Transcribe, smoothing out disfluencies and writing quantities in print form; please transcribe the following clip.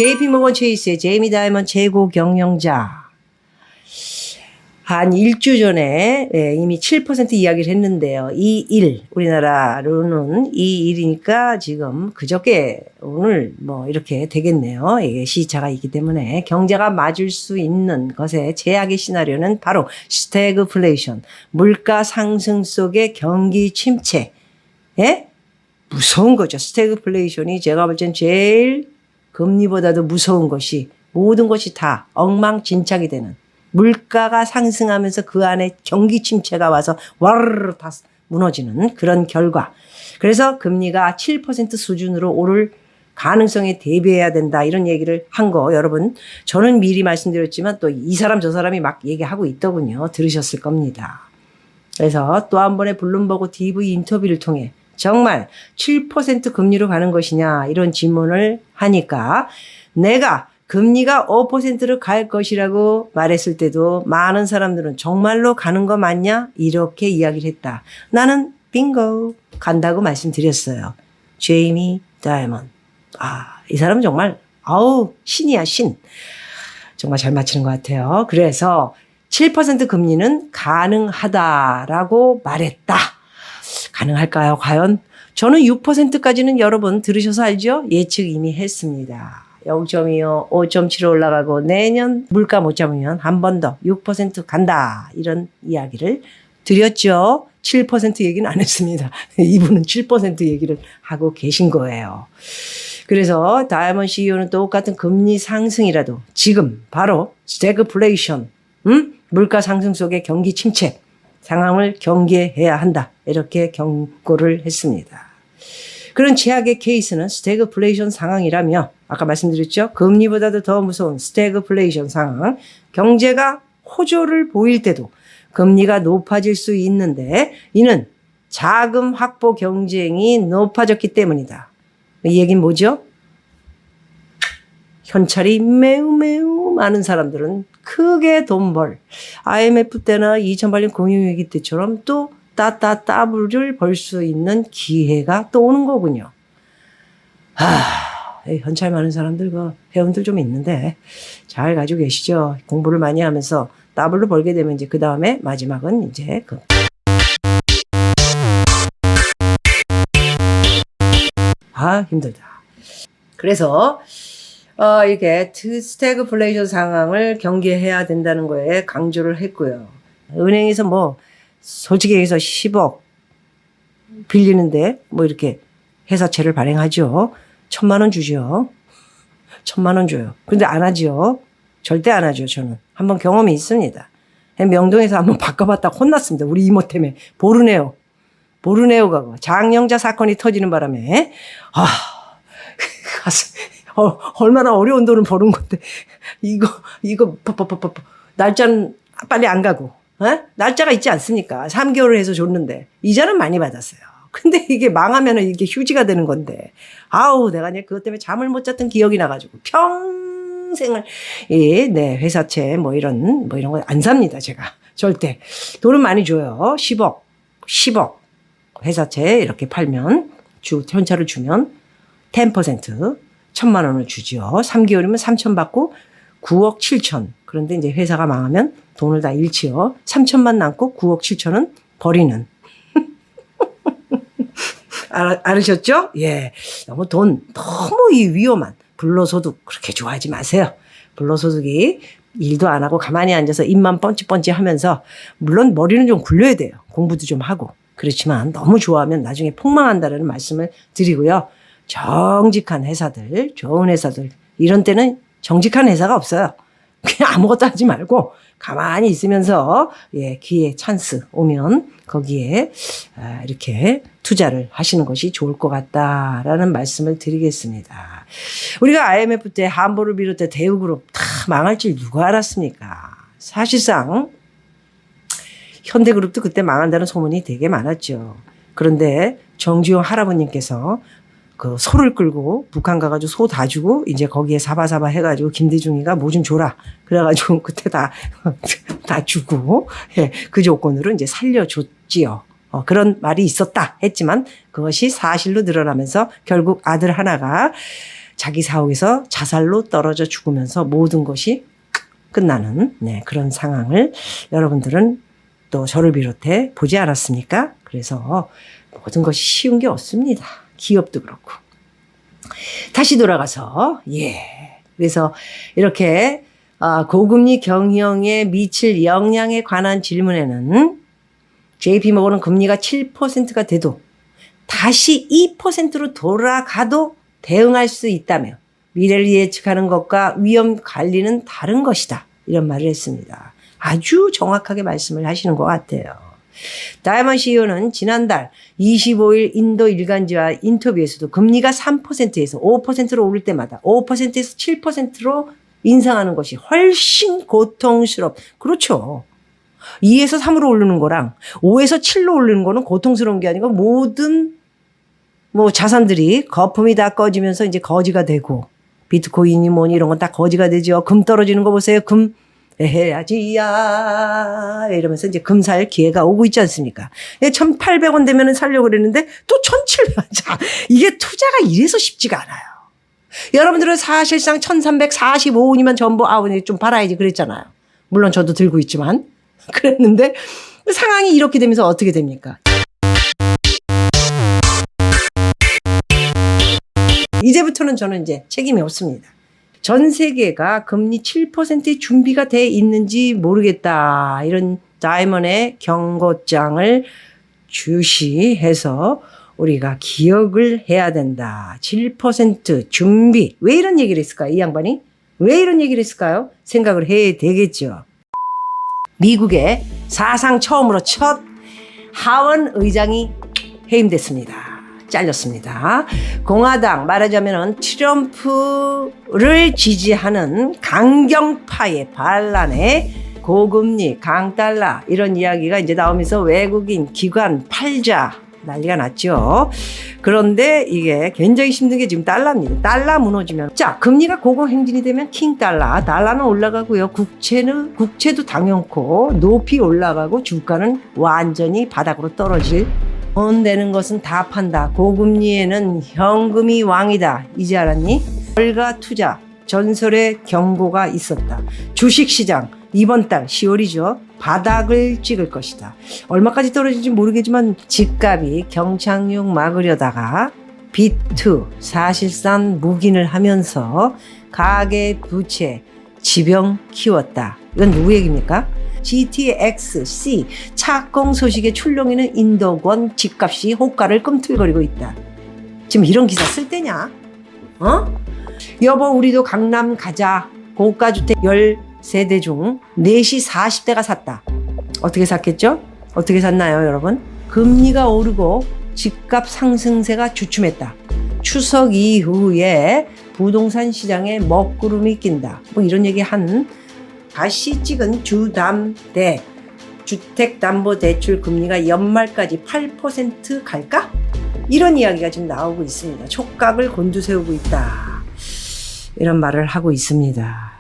JP모건 체이스의 제이미 다이먼 최고 경영자. 한 일주 전에 이미 7% 이야기를 했는데요. 2.1 우리나라로는 2.1이니까 지금 그저께 오늘 뭐 이렇게 되겠네요. 이게 시차가 있기 때문에 경제가 맞을 수 있는 것의 제약의 시나리오는 바로 스태그플레이션, 물가 상승 속의 경기 침체. 예? 무서운 거죠. 스태그플레이션이 제가 볼 땐 제일 금리보다도 무서운 것이 모든 것이 다 엉망진창이 되는 물가가 상승하면서 그 안에 경기 침체가 와서 와르르 다 무너지는 그런 결과. 그래서 금리가 7% 수준으로 오를 가능성에 대비해야 된다 이런 얘기를 한 거 여러분 저는 미리 말씀드렸지만 또 이 사람 저 사람이 막 얘기하고 있더군요. 들으셨을 겁니다. 그래서 또 한 번의 블룸버그 TV 인터뷰를 통해 정말 7% 금리로 가는 것이냐 이런 질문을 하니까 내가 금리가 5%로 갈 것이라고 말했을 때도 많은 사람들은 정말로 가는 거 맞냐? 이렇게 이야기를 했다. 나는 빙고 간다고 말씀드렸어요. 제이미 다이먼. 이 사람은 정말 신이야 신. 정말 잘 맞히는 것 같아요. 그래서 7% 금리는 가능하다라고 말했다. 가능할까요? 과연? 저는 6%까지는 여러분 들으셔서 알죠? 예측 이미 했습니다. 0.25, 5.7 올라가고 내년 물가 못 잡으면 한 번 더 6% 간다. 이런 이야기를 드렸죠. 7% 얘기는 안 했습니다. 이분은 7% 얘기를 하고 계신 거예요. 그래서 다이먼 CEO는 똑같은 금리 상승이라도 지금 바로 스태그플레이션, 물가 상승 속의 경기 침체 상황을 경계해야 한다. 이렇게 경고를 했습니다. 그런 최악의 케이스는 스태그플레이션 상황이라며 아까 말씀드렸죠. 금리보다도 더 무서운 스태그플레이션 상황. 경제가 호조를 보일 때도 금리가 높아질 수 있는데 이는 자금 확보 경쟁이 높아졌기 때문이다. 이 얘기는 뭐죠? 현찰이 매우 많은 사람들은 크게 돈 벌. IMF 때나 2008년 금융위기 때처럼 또 따블을 벌 수 있는 기회가 또 오는 거군요. 현찰 많은 사람들, 회원들 좀 있는데 잘 가지고 계시죠? 공부를 많이 하면서 더블로 벌게 되면 이제 그 다음에 마지막은 이제 힘들다. 그래서 이게 스태그플레이션 상황을 경계해야 된다는 거에 강조를 했고요. 은행에서 솔직히 얘기해서 10억 빌리는데 이렇게 회사채를 발행하죠. 1,000만 원 주죠. 1,000만 원 줘요. 근데 안 하죠. 절대 안 하죠. 저는 한번 경험이 있습니다. 명동에서 한번 바꿔봤다가 혼났습니다. 우리 이모 때문에. 보르네오가 장영자 사건이 터지는 바람에 얼마나 어려운 돈을 버는 건데 이거 날짜는 빨리 안 가고 날짜가 있지 않습니까? 3개월을 해서 줬는데 이자는 많이 받았어요. 근데 이게 망하면은 이게 휴지가 되는 건데 내가 그것 때문에 잠을 못 잤던 기억이 나가지고 평생을 회사채 이런 거 안 삽니다. 제가 절대. 돈은 많이 줘요. 10억 회사채 이렇게 팔면 현찰을 주면 10% 1,000만 원을 주죠. 3개월이면 3천 받고 9억 7천. 그런데 이제 회사가 망하면 돈을 다 잃지요. 3천만 남고 9억 7천은 버리는. 알으셨죠? 예. 너무 위험한 불로소득 그렇게 좋아하지 마세요. 불로소득이 일도 안 하고 가만히 앉아서 입만 뻔찌뻔찌 하면서 물론 머리는 좀 굴려야 돼요. 공부도 좀 하고. 그렇지만 너무 좋아하면 나중에 폭망한다는 말씀을 드리고요. 정직한 회사들, 좋은 회사들 이런 때는 정직한 회사가 없어요. 그냥 아무것도 하지 말고 가만히 있으면서 기회 찬스 오면 거기에 이렇게 투자를 하시는 것이 좋을 것 같다라는 말씀을 드리겠습니다. 우리가 IMF 때 함보를 비롯해 대우그룹 다 망할 줄 누가 알았습니까? 사실상 현대그룹도 그때 망한다는 소문이 되게 많았죠. 그런데 정주영 할아버님께서 소를 끌고 북한 가가지고 소 다 주고 이제 거기에 사바사바 해가지고 김대중이가 뭐 좀 줘라. 그래가지고 그때 다 주고 그 조건으로 이제 살려줬지요. 그런 말이 있었다 했지만 그것이 사실로 드러나면서 결국 아들 하나가 자기 사옥에서 자살로 떨어져 죽으면서 모든 것이 끝나는 그런 상황을 여러분들은 또 저를 비롯해 보지 않았습니까? 그래서 모든 것이 쉬운 게 없습니다. 기업도 그렇고. 다시 돌아가서 그래서 이렇게 고금리 경영에 미칠 영향에 관한 질문에는 JP모건은 금리가 7%가 돼도 다시 2%로 돌아가도 대응할 수 있다며 미래를 예측하는 것과 위험 관리는 다른 것이다. 이런 말을 했습니다. 아주 정확하게 말씀을 하시는 것 같아요. 다이먼 CEO는 지난달 25일 인도 일간지와 인터뷰에서도 금리가 3%에서 5%로 오를 때마다 5%에서 7%로 인상하는 것이 훨씬 그렇죠. 2에서 3으로 오르는 거랑 5에서 7로 오르는 거는 고통스러운 게 아니고 모든 자산들이 거품이 다 꺼지면서 이제 거지가 되고 비트코인이 뭐니 이런 건 다 거지가 되죠. 금 떨어지는 거 보세요. 금 해야지야 이러면서 이제 금 살 기회가 오고 있지 않습니까? 1,800원 되면은 살려고 그랬는데 또 1,700원. 자, 이게 투자가 이래서 쉽지가 않아요. 여러분들은 사실상 1,345원이면 전부 좀 팔아야지 그랬잖아요. 물론 저도 들고 있지만 그랬는데 상황이 이렇게 되면서 어떻게 됩니까? 이제부터는 저는 이제 책임이 없습니다. 전 세계가 금리 7%의 준비가 돼 있는지 모르겠다. 이런 다이먼의 경고장을 주시해서 우리가 기억을 해야 된다. 7% 준비. 왜 이런 얘기를 했을까요? 이 양반이? 왜 이런 얘기를 했을까요? 생각을 해야 되겠죠. 미국의 사상 처음으로 첫 하원 의장이 해임됐습니다. 잘렸습니다. 공화당 말하자면 트럼프를 지지하는 강경파의 반란에 고금리, 강달러 이런 이야기가 이제 나오면서 외국인 기관 팔자 난리가 났죠. 그런데 이게 굉장히 힘든 게 지금 달러입니다. 달러 무너지면 금리가 고공행진이 되면 킹달러, 달러는 올라가고요. 국채도 당연코 높이 올라가고 주가는 완전히 바닥으로 떨어질 돈 되는 것은 다 판다. 고금리에는 현금이 왕이다. 이제 알았니? 월가 투자 전설의 경고가 있었다. 주식시장 이번 달 10월이죠. 바닥을 찍을 것이다. 얼마까지 떨어질지 모르겠지만 집값이 경착륙 막으려다가 비투 사실상 묵인을 하면서 가계 부채 지병 키웠다. 이건 누구 얘기입니까? GTX-C 착공 소식에 출렁이는 인도권 집값이 호가를 꿈틀거리고 있다. 지금 이런 기사 쓸 때냐? 여보 우리도 강남 가자. 고가주택 10세대 중 4시 40대가 샀다. 어떻게 샀겠죠? 어떻게 샀나요 여러분? 금리가 오르고 집값 상승세가 주춤했다. 추석 이후에 부동산 시장에 먹구름이 낀다. 이런 얘기 다시 찍은 주담대 주택담보대출 금리가 연말까지 8% 갈까? 이런 이야기가 지금 나오고 있습니다. 촉각을 곤두세우고 있다. 이런 말을 하고 있습니다.